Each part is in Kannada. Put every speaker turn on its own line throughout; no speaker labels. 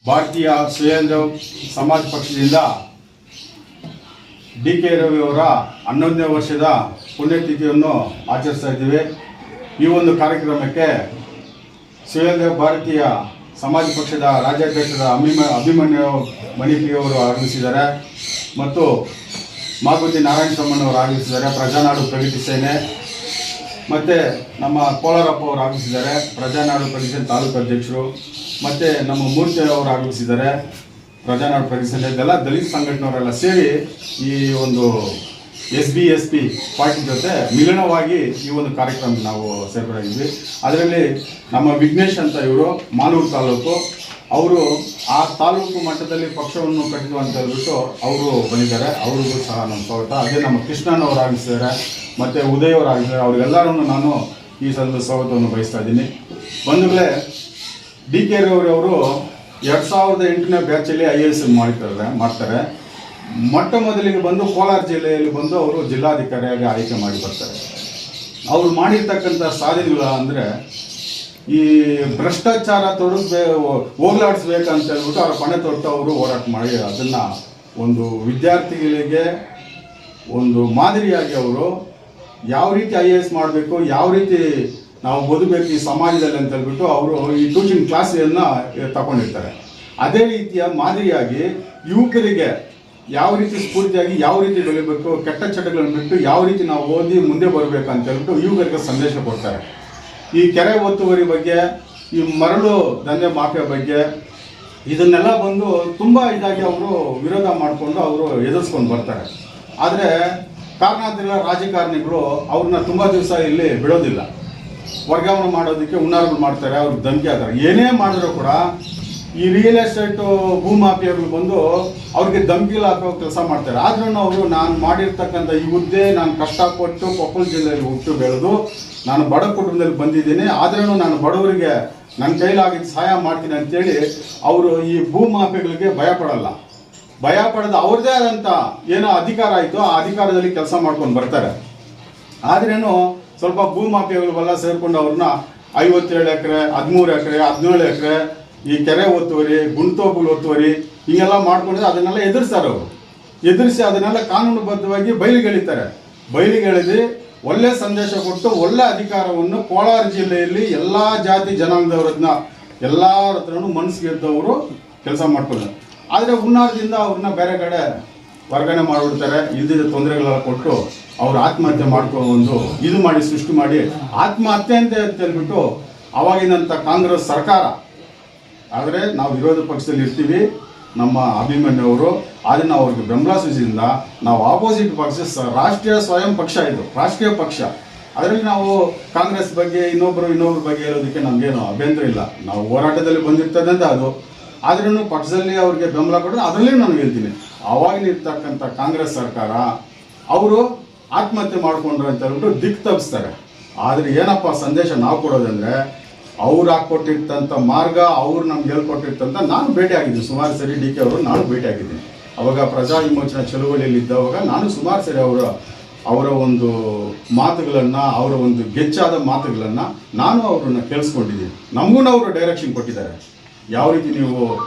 ಭಾರತೀಯ ಸ್ವಯಂ ಸಮಾಜ ಪಕ್ಷದಿಂದ ಡಿ ಕೆ ರವಿ ಅವರ 11ನೇ ವರ್ಷದ ಪುಣ್ಯತಿಥಿಯನ್ನು ಆಚರಿಸ್ತಾ ಇದ್ದೀವಿ. ಈ ಒಂದು ಕಾರ್ಯಕ್ರಮಕ್ಕೆ ಸ್ವಯಂ ಭಾರತೀಯ ಸಮಾಜ ಪಕ್ಷದ ರಾಜ್ಯಾಧ್ಯಕ್ಷರ ಅಭಿಮನ್ಯು ಮಣಿಪಿಯವರು ಆಗಮಿಸಿದ್ದಾರೆ ಮತ್ತು ಮಾಗುತಿ ನಾರಾಯಣ ಸ್ವಾಮಣ್ಣವರು ಆಗಮಿಸಿದ್ದಾರೆ. ಪ್ರಜಾನಾಡು ಪ್ರಗತಿ ಸೇನೆ ಮತ್ತು ನಮ್ಮ ಕೋಲಾರಪ್ಪ ಅವರು ಆಗಮಿಸಿದ್ದಾರೆ, ಪ್ರಜಾನಾಡು ಪ್ರಗತಿ ಸೇನೆ ತಾಲೂಕು ಅಧ್ಯಕ್ಷರು. ಮತ್ತು ನಮ್ಮ ಮೂರ್ತಿ ಅವರು ಆಗಮಿಸಿದ್ದಾರೆ, ಪ್ರಜಾನಾಡು ಪ್ರಗತಿ ಸೇನೆ. ಇದೆಲ್ಲ ದಲಿತ ಸಂಘಟನೆಯವರೆಲ್ಲ ಸೇರಿ ಈ ಒಂದು SB ಪಾರ್ಟಿ ಜೊತೆ ಮಿಲನವಾಗಿ ಈ ಒಂದು ಕಾರ್ಯಕ್ರಮ ನಾವು ಸೇರ್ಪಡೆಯಾಗಿದ್ವಿ. ಅದರಲ್ಲಿ ನಮ್ಮ ವಿಘ್ನೇಶ್ ಅಂತ ಇವರು ಮಾಲೂರು ತಾಲೂಕು, ಅವರು ಆ ತಾಲೂಕು ಮಟ್ಟದಲ್ಲಿ ಪಕ್ಷವನ್ನು ಕಟ್ಟಿದ್ರು ಅಂತ ಹೇಳ್ಬಿಟ್ಟು ಅವರು ಬಂದಿದ್ದಾರೆ. ಅವ್ರಿಗೂ ಸಹ ನಮ್ಮ ಸ್ವಾಗತ. ಅದೇ ನಮ್ಮ ಕೃಷ್ಣನವರು ಆಗಮಿಸಿದ್ದಾರೆ ಮತ್ತು ಉದಯ್ ಅವರು ಆಗಿದ್ದಾರೆ. ಅವ್ರಿಗೆಲ್ಲರನ್ನು ನಾನು ಈ ಸಲದ ಸ್ವಾಗತವನ್ನು ಬಯಸ್ತಾ ಇದ್ದೀನಿ. ಬಂಧುಗಳೇ, ಡಿ ಕೆ ರವಿ ಅವರು 2008ನೇ ಬ್ಯಾಚಲ್ಲಿ IAS ಮಾಡ್ತಾರೆ. ಮೊಟ್ಟ ಮೊದಲಿಗೆ ಬಂದು ಕೋಲಾರ ಜಿಲ್ಲೆಯಲ್ಲಿ ಬಂದು ಅವರು ಜಿಲ್ಲಾಧಿಕಾರಿಯಾಗಿ ಆಯ್ಕೆ ಮಾಡಿ ಬರ್ತಾರೆ. ಅವರು ಮಾಡಿರ್ತಕ್ಕಂಥ ಸಾಧನೆಗಳು ಅಂದರೆ ಈ ಭ್ರಷ್ಟಾಚಾರ ಹೋಗ್ಲಾಡಿಸ್ಬೇಕಂತ ಹೇಳ್ಬಿಟ್ಟು ಅವರ ಪಣೆ ತೊಟ್ಟು ಅವರು ಹೋರಾಟ ಮಾಡಿ ಅದನ್ನು ಒಂದು ವಿದ್ಯಾರ್ಥಿಗಳಿಗೆ ಒಂದು ಮಾದರಿಯಾಗಿ ಅವರು ಯಾವ ರೀತಿ IAS ಮಾಡಬೇಕು, ಯಾವ ರೀತಿ ನಾವು ಓದಬೇಕು ಈ ಸಮಾಜದಲ್ಲಿ ಅಂತ ಹೇಳ್ಬಿಟ್ಟು ಅವರು ಈ ಟ್ಯೂಷನ್ ಕ್ಲಾಸನ್ನು ತಗೊಂಡಿರ್ತಾರೆ. ಅದೇ ರೀತಿಯ ಮಾದರಿಯಾಗಿ ಯುವಕರಿಗೆ ಯಾವ ರೀತಿ ಸ್ಫೂರ್ತಿಯಾಗಿ ಯಾವ ರೀತಿ ಬೆಳಿಬೇಕು, ಕೆಟ್ಟ ಚಟಗಳನ್ನು ಬಿಟ್ಟು ಯಾವ ರೀತಿ ನಾವು ಓದಿ ಮುಂದೆ ಬರಬೇಕು ಅಂತ ಹೇಳ್ಬಿಟ್ಟು ಯುವಕರಿಗೆ ಸಂದೇಶ ಕೊಡ್ತಾರೆ. ಈ ಕೆರೆ ಒತ್ತುವರಿ ಬಗ್ಗೆ, ಈ ಮರಳು ದಂಧೆ ಮಾಫಿಯಾ ಬಗ್ಗೆ ಇದನ್ನೆಲ್ಲ ಬಂದು ತುಂಬ ಇದಾಗಿ ಅವರು ವಿರೋಧ ಮಾಡಿಕೊಂಡು ಅವರು ಎದುರಿಸ್ಕೊಂಡು ಬರ್ತಾರೆ. ಆದರೆ ಕಾರಣಾಂತರ ರಾಜಕಾರಣಿಗಳು ಅವ್ರನ್ನ ತುಂಬ ದಿವಸ ಇಲ್ಲಿ ಬಿಡೋದಿಲ್ಲ, ವರ್ಗಾವಣೆ ಮಾಡೋದಕ್ಕೆ ಹುನ್ನಾರಗಳು ಮಾಡ್ತಾರೆ, ಅವ್ರಿಗೆ ಧಮಕಿ ಹಾಕ್ತಾರೆ. ಏನೇ ಮಾಡಿದ್ರು ಕೂಡ ಈ ರಿಯಲ್ ಎಸ್ಟೇಟು ಭೂಮಾಫಿಯಾಗಳು ಬಂದು ಅವ್ರಿಗೆ ಧಮಕಿಗಳು ಹಾಕೋ ಕೆಲಸ ಮಾಡ್ತಾರೆ. ಆದ್ರೂ ಅವರು ನಾನು ಮಾಡಿರ್ತಕ್ಕಂಥ ಈ ಹುದ್ದೆ, ನಾನು ಕಷ್ಟಪಟ್ಟು ಕೊಪ್ಪಳ ಜಿಲ್ಲೆಯಲ್ಲಿ ಹುಟ್ಟು ಬೆಳೆದು ನಾನು ಬಡ ಕುಟುಂಬದಲ್ಲಿ ಬಂದಿದ್ದೀನಿ, ಆದ್ರೂ ನಾನು ಬಡವರಿಗೆ ನನ್ನ ಕೈಲಾಗಿದ್ದು ಸಹಾಯ ಮಾಡ್ತೀನಿ ಅಂತೇಳಿ ಅವರು ಈ ಭೂಮಾಫಿಯಾಗಳಿಗೆ ಭಯ ಪಡೆದ ಅವ್ರದ್ದೇ ಆದಂಥ ಏನೋ ಅಧಿಕಾರ ಆಯಿತು, ಆ ಅಧಿಕಾರದಲ್ಲಿ ಕೆಲಸ ಮಾಡ್ಕೊಂಡು ಬರ್ತಾರೆ. ಆದ್ರೇನು ಸ್ವಲ್ಪ ಭೂಮಾಫಿಯಾಗಳೆಲ್ಲ ಸೇರಿಕೊಂಡು ಅವ್ರನ್ನ 57 ಎಕರೆ, 13 ಎಕರೆ, 17 ಎಕರೆ ಈ ಕೆರೆ ಒತ್ತುವರಿ, ಗುಂಟೋಬುಲ್ ಒತ್ತುವರಿ ಹೀಗೆಲ್ಲ ಮಾಡ್ಕೊಂಡ್ರೆ ಅದನ್ನೆಲ್ಲ ಎದುರಿಸ್ತಾರೆ. ಅವರು ಎದುರಿಸಿ ಅದನ್ನೆಲ್ಲ ಕಾನೂನುಬದ್ಧವಾಗಿ ಬಯಲಿಗೆಳೆದು ಒಳ್ಳೆ ಸಂದೇಶ ಕೊಟ್ಟು ಒಳ್ಳೆ ಅಧಿಕಾರವನ್ನು ಕೋಲಾರ ಜಿಲ್ಲೆಯಲ್ಲಿ ಎಲ್ಲ ಜಾತಿ ಜನಾಂಗದವ್ರನ್ನ ಎಲ್ಲರ ಹತ್ರನೂ ಮನಸ್ಸಿಗೆದ್ದವರು ಕೆಲಸ ಮಾಡ್ಕೊಂಡ್ರು. ಆದರೆ ಹುನ್ನಾರದಿಂದ ಅವ್ರನ್ನ ಬೇರೆ ಕಡೆ ವರ್ಗಾವಣೆ ಮಾಡಿಬಿಡ್ತಾರೆ. ಇಲ್ದಿದ್ದ ತೊಂದರೆಗಳೆಲ್ಲ ಕೊಟ್ಟು ಅವ್ರು ಆತ್ಮಹತ್ಯೆ ಮಾಡ್ಕೊಂಡು ಇದು ಮಾಡಿ ಸೃಷ್ಟಿ ಮಾಡಿ ಆತ್ಮಹತ್ಯೆ ಅಂತ ಹೇಳ್ಬಿಟ್ಟು ಅವಾಗಿನಂಥ ಕಾಂಗ್ರೆಸ್ ಸರ್ಕಾರ. ಆದರೆ ನಾವು ವಿರೋಧ ಪಕ್ಷದಲ್ಲಿ ಇರ್ತೀವಿ, ನಮ್ಮ ಅಭಿಮನ್ಯವರು ಅದನ್ನು ಅವ್ರಿಗೆ ಬೆಂಬಲ ಸೂಚಿಸಿದಿಂದ ನಾವು ಆಪೋಸಿಟ್ ಪಕ್ಷ ರಾಷ್ಟ್ರೀಯ ಸ್ವಯಂ ಪಕ್ಷ, ಇದು ರಾಷ್ಟ್ರೀಯ ಪಕ್ಷ. ಅದರಲ್ಲಿ ನಾವು ಕಾಂಗ್ರೆಸ್ ಬಗ್ಗೆ ಇನ್ನೊಬ್ಬರ ಬಗ್ಗೆ ಹೇಳೋದಕ್ಕೆ ನಮಗೇನು ಅಭ್ಯಂತರ ಇಲ್ಲ. ನಾವು ಹೋರಾಟದಲ್ಲಿ ಬಂದಿರ್ತದೆ ಅಂತ ಅದು. ಆದ್ರೂ ಪಕ್ಷದಲ್ಲಿ ಅವ್ರಿಗೆ ಬೆಂಬಲ ಕೊಟ್ಟರೆ ಅದರಲ್ಲಿ ನಾನು ಹೇಳ್ತೀನಿ, ಅವಾಗಿನಿರ್ತಕ್ಕಂಥ ಕಾಂಗ್ರೆಸ್ ಸರ್ಕಾರ ಅವರು ಆತ್ಮಹತ್ಯೆ ಮಾಡಿಕೊಂಡ್ರು ಅಂತ ಹೇಳ್ಬಿಟ್ಟು ದಿಕ್ಕು ತಪ್ಪಿಸ್ತಾರೆ. ಆದರೆ ಏನಪ್ಪ ಸಂದೇಶ ನಾವು ಕೊಡೋದಂದರೆ, ಅವ್ರು ಹಾಕ್ಕೊಟ್ಟಿರ್ತಂಥ ಮಾರ್ಗ, ಅವ್ರು ನಮ್ಗೆ ಹೇಳ್ಕೊಟ್ಟಿರ್ತಂಥ ನಾನು ಭೇಟಿಯಾಗಿದ್ದೀನಿ ಸುಮಾರು ಸರಿ. ಡಿ ಕೆ ಅವರು ನಾನು ಭೇಟಿಯಾಗಿದ್ದೀನಿ. ಅವಾಗ ಪ್ರಜಾ ವಿಮೋಚನಾ ಚಳುವಳಿಯಲ್ಲಿ ಇದ್ದವಾಗ ನಾನು ಸುಮಾರು ಸರಿ ಅವರ ಒಂದು ಮಾತುಗಳನ್ನು, ಅವರ ಒಂದು ಗೆಚ್ಚಾದ ಮಾತುಗಳನ್ನು ನಾನು ಅವ್ರನ್ನ ಕೇಳಿಸ್ಕೊಂಡಿದ್ದೀನಿ. ನಮಗೂ ಅವರು ಡೈರೆಕ್ಷನ್ ಕೊಟ್ಟಿದ್ದಾರೆ, ಯಾವ ರೀತಿ ನೀವು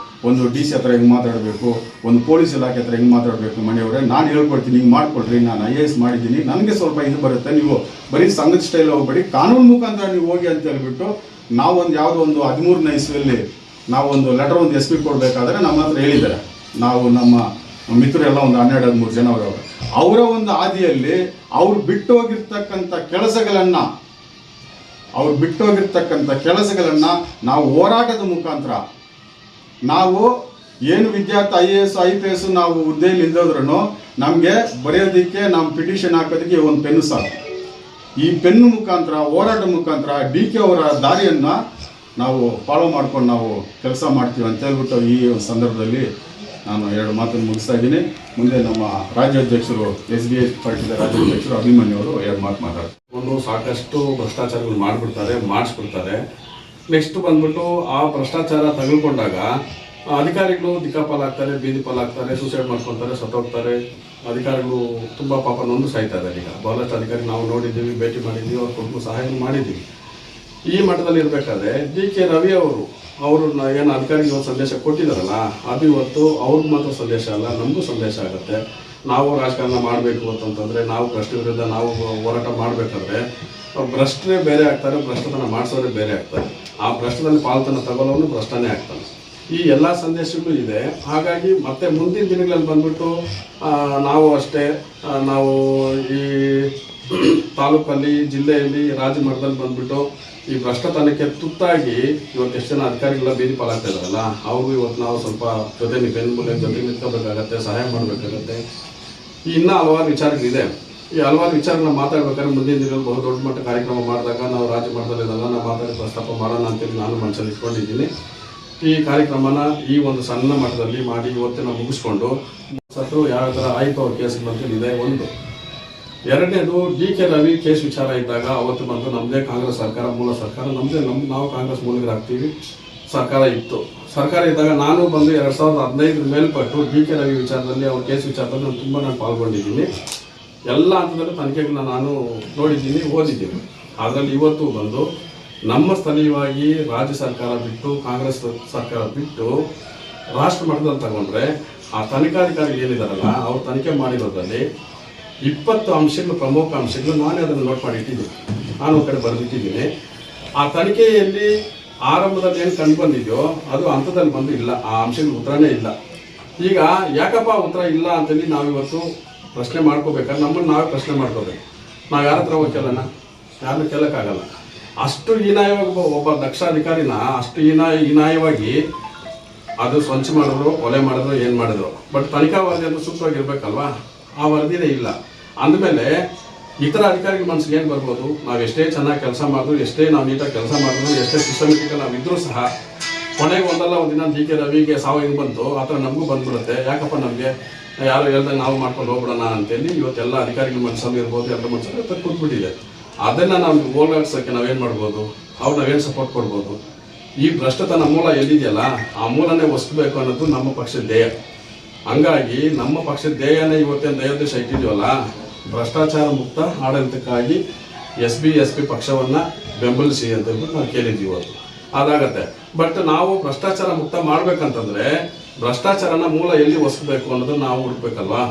ಒಂದು DC ಹತ್ರ ಹೆಂಗೆ ಮಾತಾಡಬೇಕು, ಒಂದು ಪೊಲೀಸ್ ಇಲಾಖೆ ಹತ್ರ ಹೆಂಗೆ ಮಾತಾಡಬೇಕು. ಮನೆಯವರೇ ನಾನು ಹೇಳ್ಕೊಡ್ತೀನಿ, ಹಿಂಗೆ ಮಾಡ್ಕೊಡ್ರಿ, ನಾನು IAS ಮಾಡಿದ್ದೀನಿ, ನನಗೆ ಸ್ವಲ್ಪ ಇದು ಬರುತ್ತೆ, ನೀವು ಬರೀ ಸಂಘದ ಸ್ಟೈಲ್ ಹೋಗ್ಬೇಡಿ, ಕಾನೂನು ಮುಖಾಂತರ ನೀವು ಹೋಗಿ ಅಂತ ಹೇಳ್ಬಿಟ್ಟು ನಾವೊಂದು ಯಾವುದೋ ಒಂದು 13ನೇ ಇಸ್ವಿಯಲ್ಲಿ ನಾವೊಂದು ಲೆಟರ್ ಒಂದು SP ಕೊಡಬೇಕಾದ್ರೆ ನಮ್ಮ ಹತ್ರ ಹೇಳಿದ್ದಾರೆ. ನಾವು ನಮ್ಮ ಮಿತ್ರರೆಲ್ಲ ಒಂದು 12-13 ಜನ ಅವರ ಒಂದು ಹಾದಿಯಲ್ಲಿ ಅವ್ರು ಬಿಟ್ಟು ಹೋಗಿರ್ತಕ್ಕಂಥ ಕೆಲಸಗಳನ್ನು ನಾವು ಹೋರಾಟದ ಮುಖಾಂತರ, ನಾವು ಏನು ವಿದ್ಯಾರ್ಥಿ IAS IPS ನಾವು ಹುದ್ದೆಯಲ್ಲಿ ಇಲ್ಲದ್ರೂ ನಮಗೆ ಬರೆಯೋದಕ್ಕೆ, ನಮ್ಮ ಪಿಟಿಷನ್ ಹಾಕೋದಕ್ಕೆ ಒಂದು ಪೆನ್ನು ಸಾಕು. ಈ ಪೆನ್ನು ಮುಖಾಂತರ, ಹೋರಾಟ ಮುಖಾಂತರ ಡಿ ಕೆ ಅವರ ದಾರಿಯನ್ನು ನಾವು ಫಾಲೋ ಮಾಡ್ಕೊಂಡು ನಾವು ಕೆಲಸ ಮಾಡ್ತೀವಿ ಅಂತ ಹೇಳ್ಬಿಟ್ಟು ಈ ಸಂದರ್ಭದಲ್ಲಿ ನಾನು 2 ಮಾತನ್ನು ಮುಗಿಸ್ತಾ ಇದ್ದೀನಿ. ಮುಂದೆ ನಮ್ಮ ರಾಜ್ಯಾಧ್ಯಕ್ಷರು SB ಪಾರ್ಟಿದ ರಾಜ್ಯಾಧ್ಯಕ್ಷರು ಅಭಿಮನ್ಯು ಅವರು 2 ಮಾತು ಮಾತಾಡ್ತಾರೆ.
ಸಾಕಷ್ಟು ಭ್ರಷ್ಟಾಚಾರಗಳು ಮಾಡಿಸ್ಬಿಡ್ತಾರೆ. ನೆಕ್ಸ್ಟ್ ಬಂದ್ಬಿಟ್ಟು ಆ ಭ್ರಷ್ಟಾಚಾರ ತಗೊಳ್ಕೊಂಡಾಗ ಅಧಿಕಾರಿಗಳು ದಿಕ್ಕಾಪಾಲಾಗ್ತಾರೆ, ಬೀದಿ ಪಾಲಾಗ್ತಾರೆ, ಸೂಸೈಡ್ ಮಾಡ್ಕೊತಾರೆ, ಸತ್ತೋಗ್ತಾರೆ. ಅಧಿಕಾರಿಗಳು ತುಂಬ ಪಾಪ ನೊಂದು ಸಾಯ್ತಾ ಇದ್ದಾರೆ. ಈಗ ಬಹಳಷ್ಟು ಅಧಿಕಾರಿ ನಾವು ನೋಡಿದ್ದೀವಿ, ಭೇಟಿ ಮಾಡಿದ್ದೀವಿ, ಅವ್ರ ಕುಟುಂಬ ಸಹಾಯ ಮಾಡಿದ್ದೀವಿ. ಈ ಮಟ್ಟದಲ್ಲಿ ಇರಬೇಕಾದ್ರೆ ಡಿ ಕೆ ರವಿ ಅವರು ಅವರು ಏನು ಅಧಿಕಾರಿಗೆ ಇವತ್ತು ಸಂದೇಶ ಕೊಟ್ಟಿದ್ದಾರಲ್ಲ ಅದು ಇವತ್ತು ಅವ್ರಿಗೆ ಮಾತ್ರ ಸಂದೇಶ ಅಲ್ಲ, ನಮಗೂ ಸಂದೇಶ ಆಗುತ್ತೆ. ನಾವು ರಾಜಕಾರಣ ಮಾಡಬೇಕು ಅಂತಂತಂದರೆ, ನಾವು ಭ್ರಷ್ಟ ವಿರುದ್ಧ ನಾವು ಹೋರಾಟ ಮಾಡಬೇಕಾದ್ರೆ ಭ್ರಷ್ಟರೇ ಬೇರೆ ಆಗ್ತಾರೆ, ಭ್ರಷ್ಟತನ ಮಾಡಿಸೋರೇ ಬೇರೆ ಆಗ್ತಾರೆ. ಆ ಭ್ರಷ್ಟದಲ್ಲಿ ಪಾಲ್ತನ ತಗೊಳ್ಳೋನು ಭ್ರಷ್ಟನೇ ಆಗ್ತಾನೆ. ಈ ಎಲ್ಲ ಸಂದೇಶಗಳು ಇದೆ. ಹಾಗಾಗಿ ಮತ್ತೆ ಮುಂದಿನ ದಿನಗಳಲ್ಲಿ ಬಂದ್ಬಿಟ್ಟು ನಾವು ಅಷ್ಟೇ, ನಾವು ಈ ತಾಲೂಕಲ್ಲಿ, ಜಿಲ್ಲೆಯಲ್ಲಿ, ರಾಜ್ಯ ಮಟ್ಟದಲ್ಲಿ ಬಂದ್ಬಿಟ್ಟು ಈ ಭ್ರಷ್ಟತನಕ್ಕೆ ತುತ್ತಾಗಿ ಇವತ್ತು ಎಷ್ಟು ಜನ ಅಧಿಕಾರಿಗಳ ಬೀದಿ ಪಾಲಾಗ್ತಾ ಇದಾರಲ್ಲ, ಅವ್ರಿಗೂ ಇವತ್ತು ನಾವು ಸ್ವಲ್ಪ ಬೆನ್ನುಮೂಲೆ ಜೊತೆ ನಿಂತ್ಕೋಬೇಕಾಗತ್ತೆ, ಸಹಾಯ ಮಾಡಬೇಕಾಗತ್ತೆ. ಇನ್ನೂ ಹಲವಾರು ವಿಚಾರಗಳಿದೆ. ಈ ಹಲವಾರು ವಿಚಾರಗಳನ್ನ ಮಾತಾಡ್ಬೇಕಾದ್ರೆ ಮುಂದಿನ ದಿನದಲ್ಲಿ ಬಹು ದೊಡ್ಡ ಮಟ್ಟ ಕಾರ್ಯಕ್ರಮ ಮಾಡಿದಾಗ ನಾವು ರಾಜ್ಯ ಮಟ್ಟದಲ್ಲಿದ್ದಲ್ಲ ನಾವು ಮಾತಾಡಿ ಪ್ರಸ್ತಾಪ ಮಾಡೋಣ ಅಂತೇಳಿ ನಾನು ಮನಸ್ಸಲ್ಲಿ ಇಟ್ಕೊಂಡಿದ್ದೀನಿ. ಈ ಕಾರ್ಯಕ್ರಮನ ಈ ಒಂದು ಸಣ್ಣ ಮಟ್ಟದಲ್ಲಿ ಮಾಡಿ ಇವತ್ತಿನ ಮುಗಿಸ್ಕೊಂಡು ಸತ್ರು ಯಾವ ಥರ ಆಯ್ತು ಅವ್ರ ಕೇಸ್ಗಳಂತೇಳಿ ಇದೆ. ಒಂದು ಎರಡನೇದು DK ರವಿ ಕೇಸ್ ವಿಚಾರ ಇದ್ದಾಗ ಅವತ್ತು ಬಂದು ನಮ್ಮದೇ ಕಾಂಗ್ರೆಸ್ ಸರ್ಕಾರ, ಮೂಲ ಸರ್ಕಾರ ನಮ್ಮದೇ, ನಾವು ಕಾಂಗ್ರೆಸ್ ಮೂಲಗಳಾಗ್ತೀವಿ, ಸರ್ಕಾರ ಇತ್ತು. ಸರ್ಕಾರ ಇದ್ದಾಗ ನಾನು ಬಂದು 2015 ಮೇಲ್ಪಟ್ಟು DK ರವಿ ವಿಚಾರದಲ್ಲಿ, ಅವ್ರ ಕೇಸ್ ವಿಚಾರದಲ್ಲಿ ನಾನು ಪಾಲ್ಗೊಂಡಿದ್ದೀನಿ. ಎಲ್ಲ ಹಂತದಲ್ಲೂ ತನಿಖೆಗಳನ್ನ ನಾನು ನೋಡಿದ್ದೀನಿ, ಓದಿದ್ದೀನಿ. ಅದರಲ್ಲಿ ಇವತ್ತು ಬಂದು ನಮ್ಮ ಸ್ಥಳೀಯವಾಗಿ ರಾಜ್ಯ ಸರ್ಕಾರ ಬಿಟ್ಟು, ಕಾಂಗ್ರೆಸ್ ಸರ್ಕಾರ ಬಿಟ್ಟು ರಾಷ್ಟ್ರ ಮಟ್ಟದಲ್ಲಿ ತಗೊಂಡ್ರೆ ಆ ತನಿಖಾಧಿಕಾರಿ ಏನಿದಾರಲ್ಲ ಅವ್ರು ತನಿಖೆ ಮಾಡಿರೋದ್ರಲ್ಲಿ 20 ಅಂಶಗಳು, ಪ್ರಮುಖ ಅಂಶಗಳು ನಾನೇ ಅದನ್ನು ನೋಟ್ ಮಾಡಿ ಇಟ್ಟಿದ್ದೀನಿ, ನಾನು ಒಂದು ಕಡೆ ಬರೆದಿಟ್ಟಿದ್ದೀನಿ. ಆ ತನಿಖೆಯಲ್ಲಿ ಆರಂಭದಲ್ಲಿ ಏನು ಕಂಡು ಬಂದಿದೆಯೋ ಅದು ಹಂತದಲ್ಲಿ ಬಂದು ಇಲ್ಲ, ಆ ಅಂಶಗಳು ಉತ್ತರನೇ ಇಲ್ಲ. ಈಗ ಯಾಕಪ್ಪ ಉತ್ತರ ಇಲ್ಲ ಅಂತೇಳಿ ನಾವಿವತ್ತು ಪ್ರಶ್ನೆ ಮಾಡ್ಕೋಬೇಕಾದ್ರೆ ನಮ್ಮನ್ನು ನಾವೇ ಪ್ರಶ್ನೆ ಮಾಡ್ಕೋಬೇಕು. ನಾವು ಯಾರ ಹತ್ರ ಹೋಗಿ ಕೇಳೋಣ? ಯಾರನ್ನೂ ಕೇಳೋಕ್ಕಾಗಲ್ಲ. ಅಷ್ಟು ಹೀನಾಯವಾಗಿ ಒಬ್ಬ ದಕ್ಷ ಅಧಿಕಾರಿನ ಅಷ್ಟು ಹೀನಾಯವಾಗಿ ಅದು ಸ್ವಂಚ ಮಾಡಿದ್ರು, ಕೊಲೆ ಮಾಡಿದ್ರು, ಏನು ಮಾಡಿದ್ರು. ಬಟ್ ತನಿಖಾ ವರದಿ ಅದು ಸೂಕ್ತವಾಗಿರ್ಬೇಕಲ್ವಾ? ಆ ವರದಿನೇ ಇಲ್ಲ. ಅಂದಮೇಲೆ ಇತರ ಅಧಿಕಾರಿಗಳ ಮನಸ್ಸಿಗೆ ಏನು ಬರ್ಬೋದು? ನಾವು ಎಷ್ಟೇ ಚೆನ್ನಾಗಿ ಕೆಲಸ ಮಾಡಿದ್ರು, ಎಷ್ಟೇ ನಾವು ನೀಟಾಗಿ ಕೆಲಸ ಮಾಡಿದ್ರು, ಎಷ್ಟೇ ಸಿಸ್ಟಮೆಟಿಕ್ ನಾವು ಇದ್ರೂ ಸಹ ಕೊನೆಗೆ ಒಂದಲ್ಲ ಒಂದಿನ DK ರವಿಗೆ ಸಾವು ಹೆಂಗೆ ಬಂತು ಆ ಥರ ನಮಗೂ ಬಂದ್ಬಿಡುತ್ತೆ. ಯಾಕಪ್ಪ ನಮಗೆ ಯಾರು ಹೇಳ್ದಂಗೆ ನಾವು ಮಾಡ್ಕೊಂಡು ಹೋಗ್ಬಿಡೋಣ ಅಂತೇಳಿ ಇವತ್ತೆಲ್ಲ ಅಧಿಕಾರಿಗಳ ಮನಸ್ಸಲ್ಲಿ ಇರ್ಬೋದು, ಎಲ್ಲ ಮನಸ್ಸಲ್ಲಿ ಕೂತ್ಬಿಟ್ಟಿದೆ. ಅದನ್ನು ನಾವು ಹೋಗ್ಲಾಡ್ಸೋಕ್ಕೆ ನಾವೇನು ಮಾಡ್ಬೋದು? ಅವ್ರು ನಾವೇನು ಸಪೋರ್ಟ್ ಕೊಡ್ಬೋದು? ಈ ಭ್ರಷ್ಟತನ ಮೂಲ ಎಲ್ಲಿದೆಯಲ್ಲ ಆ ಮೂಲನೇ ಒಸ್ಬೇಕು ಅನ್ನೋದು ನಮ್ಮ ಪಕ್ಷದ ಧ್ಯೇಯ. ಹಂಗಾಗಿ ನಮ್ಮ ಪಕ್ಷದ ಧ್ಯೇಯನೇ ಇವತ್ತೇನು ದಯೋದ್ದೇಶ ಇಟ್ಟಿದ್ದೀವಲ್ಲ, ಭ್ರಷ್ಟಾಚಾರ ಮುಕ್ತ ಆಡಳಿತಕ್ಕಾಗಿ SP ಪಕ್ಷವನ್ನು ಬೆಂಬಲಿಸಿ ಅಂತ ಹೇಳ್ಬಿಟ್ಟು ನಾವು ಕೇಳಿದ್ದೀವಿ. ಇವತ್ತು ಅದಾಗತ್ತೆ. ಬಟ್ ನಾವು ಭ್ರಷ್ಟಾಚಾರ ಮುಕ್ತ ಮಾಡ್ಬೇಕಂತಂದ್ರೆ ಭ್ರಷ್ಟಾಚಾರನ ಮೂಲ ಎಲ್ಲಿ ಒಸ್ಬೇಕು ಅನ್ನೋದನ್ನ ನಾವು ಹುಡುಕ್ಬೇಕಲ್ವಾ?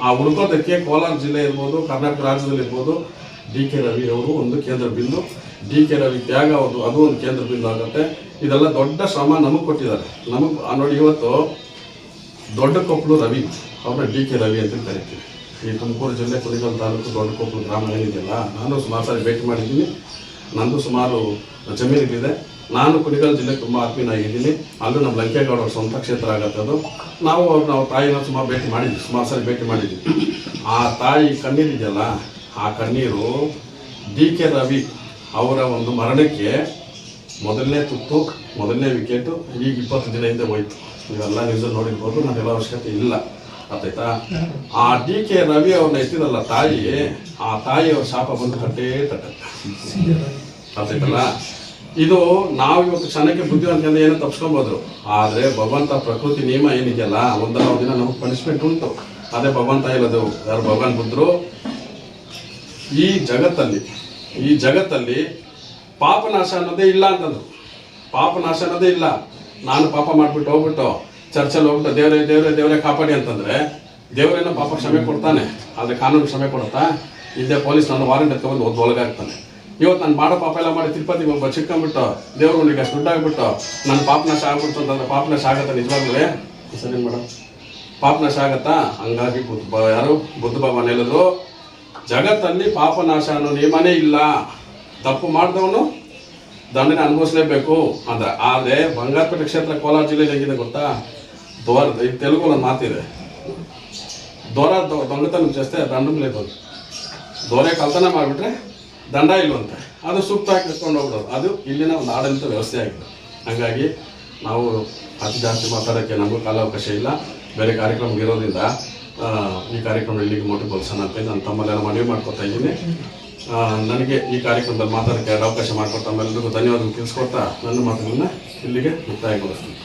ಆ ಹುಡುಕೋದಕ್ಕೆ ಕೋಲಾರ ಜಿಲ್ಲೆ ಇರ್ಬೋದು, ಕರ್ನಾಟಕ ರಾಜ್ಯದಲ್ಲಿ ಇರ್ಬೋದು, DK ರವಿ ಅವರು ಒಂದು ಕೇಂದ್ರ ಬಿಂದು, DK ರವಿ ತ್ಯಾಗ ಅದು ಒಂದು ಕೇಂದ್ರ ಬಿಂದು ಆಗುತ್ತೆ. ಇದೆಲ್ಲ ದೊಡ್ಡ ಶ್ರಮ ನಮಗೆ ಕೊಟ್ಟಿದ್ದಾರೆ. ನಮಗೆ ನೋಡಿ, ಇವತ್ತು ದೊಡ್ಡ ಕೊಪ್ಪಳು ರವಿ ಅವ್ರನ್ನ DK ರವಿ ಅಂತ ಕರಿತೀವಿ. ಈ ತುಮಕೂರು ಜಿಲ್ಲೆ ಕುಣಿಗಲ್ ತಾಲೂಕು ದೊಡ್ಡ ಕೊಪ್ಪಳು ಗ್ರಾಮ ಏನಿದೆಯಲ್ಲ, ನಾನು ಸುಮಾರು ಸಾರಿ ಭೇಟಿ ಮಾಡಿದ್ದೀನಿ. ನಂದು ಸುಮಾರು ಜಮೀನುಗಳಿದೆ. ನಾನು ಕುಣಿಗಲ್ ಜಿಲ್ಲೆ ತುಂಬ ಆತ್ಮೀಯನಾಗಿದ್ದೀನಿ. ಅಲ್ಲೂ ನಮ್ಮ ಲಂಕೇಗೌಡ ಅವ್ರ ಸ್ವಂತ ಕ್ಷೇತ್ರ ಆಗತ್ತೆ ಅದು. ನಾವು ತಾಯಿನ ಸುಮಾರು ಭೇಟಿ ಮಾಡಿದ್ವಿ, ಸುಮಾರು ಸಾರಿ ಭೇಟಿ ಮಾಡಿದ್ವಿ. ಆ ತಾಯಿ ಕಣ್ಣೀರಿದೆಯಲ್ಲ, ಆ ಕಣ್ಣೀರು DK ರವಿ ಅವರ ಒಂದು ಮರಣಕ್ಕೆ ಮೊದಲನೇ ತುತ್ತು, ಮೊದಲನೇ ವಿಕೆಟು ಈಗ 20 ದಿನ ಹಿಂದೆ ಹೋಯ್ತು. ನೀವೆಲ್ಲ ನ್ಯೂಸಲ್ಲಿ ನೋಡಿರ್ಬೋದು, ನಾನೆಲ್ಲ ಅವಶ್ಯಕತೆ ಇಲ್ಲ. ಅರ್ಥಾಯ್ತಾ? ಆ DK ರವಿ ಅವ್ರನ್ನ ಎತ್ತಿದಲ್ಲ ತಾಯಿ, ಆ ತಾಯಿಯವ್ರ ಶಾಪ ಬಂದು ಕಟ್ಟೇ ತಟ್ಟತ್ತೆ. ಅರ್ಥಾಯ್ತಲ್ಲ? ಇದು ನಾವು ಇವತ್ತು ಕ್ಷಣಕ್ಕೆ ಬುದ್ಧಿವಂತಿಕೆಯಿಂದ ಏನೋ ತಪ್ಪಿಸ್ಕೊಬೋದು. ಆದರೆ ಭಗವಂತ ಪ್ರಕೃತಿ ನಿಯಮ ಏನಿದೆಯಲ್ಲ, ಒಂದಲ್ಲ ಒಂದಿನ ನಮಗೆ ಪನಿಷ್ಮೆಂಟ್ ಉಂಟು. ಅದೇ ಭಗವಂತ ಇಲ್ಲದು ಯಾರು ಭಗವಾನ್ ಬುದ್ಧರು. ಈ ಜಗತ್ತಲ್ಲಿ ಪಾಪನಾಶ ಅನ್ನೋದೇ ಇಲ್ಲ ಅಂತಂದ್ರು. ಪಾಪನಾಶ ಅನ್ನೋದೇ ಇಲ್ಲ. ನಾನು ಪಾಪ ಮಾಡಿಬಿಟ್ಟು ಹೋಗ್ಬಿಟ್ಟು ಚರ್ಚಲ್ಲಿ ಹೋಗ್ಬಿಟ್ಟು ದೇವರೇ ಕಾಪಾಡಿ ಅಂತಂದ್ರೆ ದೇವರೇನೋ ಪಾಪ ಕ್ಷಮೆ ಕೊಡ್ತಾನೆ, ಆದರೆ ಕಾನೂನು ಕ್ಷಮೆ ಕೊಡುತ್ತಾ? ಇಲ್ಲದೆ ಪೊಲೀಸ್ ನನ್ನ ವಾರಂಟ್ ಎತ್ಕೊಂಡು ಒಳಗಾಗ್ತಾನೆ. ಇವತ್ತು ನಾನು ಮಾಡೋ ಪಾಪ ಎಲ್ಲ ಮಾಡಿ ತಿರುಪತಿಗೆ ಒಬ್ಬ ಚಿಕ್ಕೊಂಡ್ಬಿಟ್ಟು ದೇವ್ರಿಗೆ ಅಷ್ಟು ದುಡ್ಡಾಗ್ಬಿಟ್ಟು ನನ್ನ ಪಾಪನಾಶ ಆಗ್ಬಿಡ್ತು ಅಂತಂದ್ರೆ ಪಾಪನಾಶ ಆಗತ್ತಾ? ನಿಜವಾಗ್ಲೂ ಸರಿ ಮೇಡಮ್, ಪಾಪನಾಶ ಆಗತ್ತಾ? ಹಂಗಾಗಿ ಯಾರು ಬುದ್ಧ ಭಗವಾನ್ ಹೇಳಿದ್ರು, ಜಗತ್ತಲ್ಲಿ ಪಾಪನಾಶ ಅನ್ನೋ ನಿಯಮನೇ ಇಲ್ಲ. ತಪ್ಪು ಮಾಡಿದವನು ದಂಡನೆ ಅನುಭವಿಸಲೇಬೇಕು ಅಂದ್ರೆ. ಆದರೆ ಬಂಗಾರಪೇಟೆ ಕ್ಷೇತ್ರ ಕೋಲಾರ ಜಿಲ್ಲೆಯಲ್ಲಿ ಹೇಗಿದೆ ಗೊತ್ತಾ? ಈಗ ತೆಲುಗು ಒಂದು ಮಾತಿದೆ, ದೊಂಗತನ ಜಾಸ್ತಿ ದಂಡ ಬಂದು ದೊರೆ ಕಳ್ತನ ಮಾಡಿಬಿಟ್ರೆ ದಂಡ ಇಲ್ವಂತೆ. ಅದು ಸೂಕ್ತವಾಗಿ ಕಟ್ಕೊಂಡು ಹೋಗ್ಬಿಡೋದು. ಅದು ಇಲ್ಲಿನ ಒಂದು ಆಡಳಿತ ವ್ಯವಸ್ಥೆ ಆಗಿದೆ. ಹಾಗಾಗಿ ನಾವು ಅತಿ ಜಾಸ್ತಿ ಮಾತಾಡೋಕ್ಕೆ ನಮಗೂ ಕಾಲಾವಕಾಶ ಇಲ್ಲ. ಬೇರೆ ಕಾರ್ಯಕ್ರಮ ಇರೋದ್ರಿಂದ ಈ ಕಾರ್ಯಕ್ರಮ ಇಲ್ಲಿಗೆ ಮೊಟಕುಗೊಳಿಸೋಣ ಅಂತ ನಾನು ತಮ್ಮಲ್ಲೆಲ್ಲ ಮನವಿ ಮಾಡ್ಕೊತಾ ಇದ್ದೀನಿ. ನನಗೆ ಈ ಕಾರ್ಯಕ್ರಮದಲ್ಲಿ ಮಾತಾಡೋಕ್ಕೆ ಅವಕಾಶ ಮಾಡಿಕೊಟ್ಟ ತಮ್ಮೆಲ್ಲರಿಗೂ ಧನ್ಯವಾದ ತಿಳಿಸ್ಕೊಡ್ತಾ ನನ್ನ ಮಾತುಗಳನ್ನ ಇಲ್ಲಿಗೆ ಮುಕ್ತಾಯಗೊಳಿಸ್ತೀನಿ.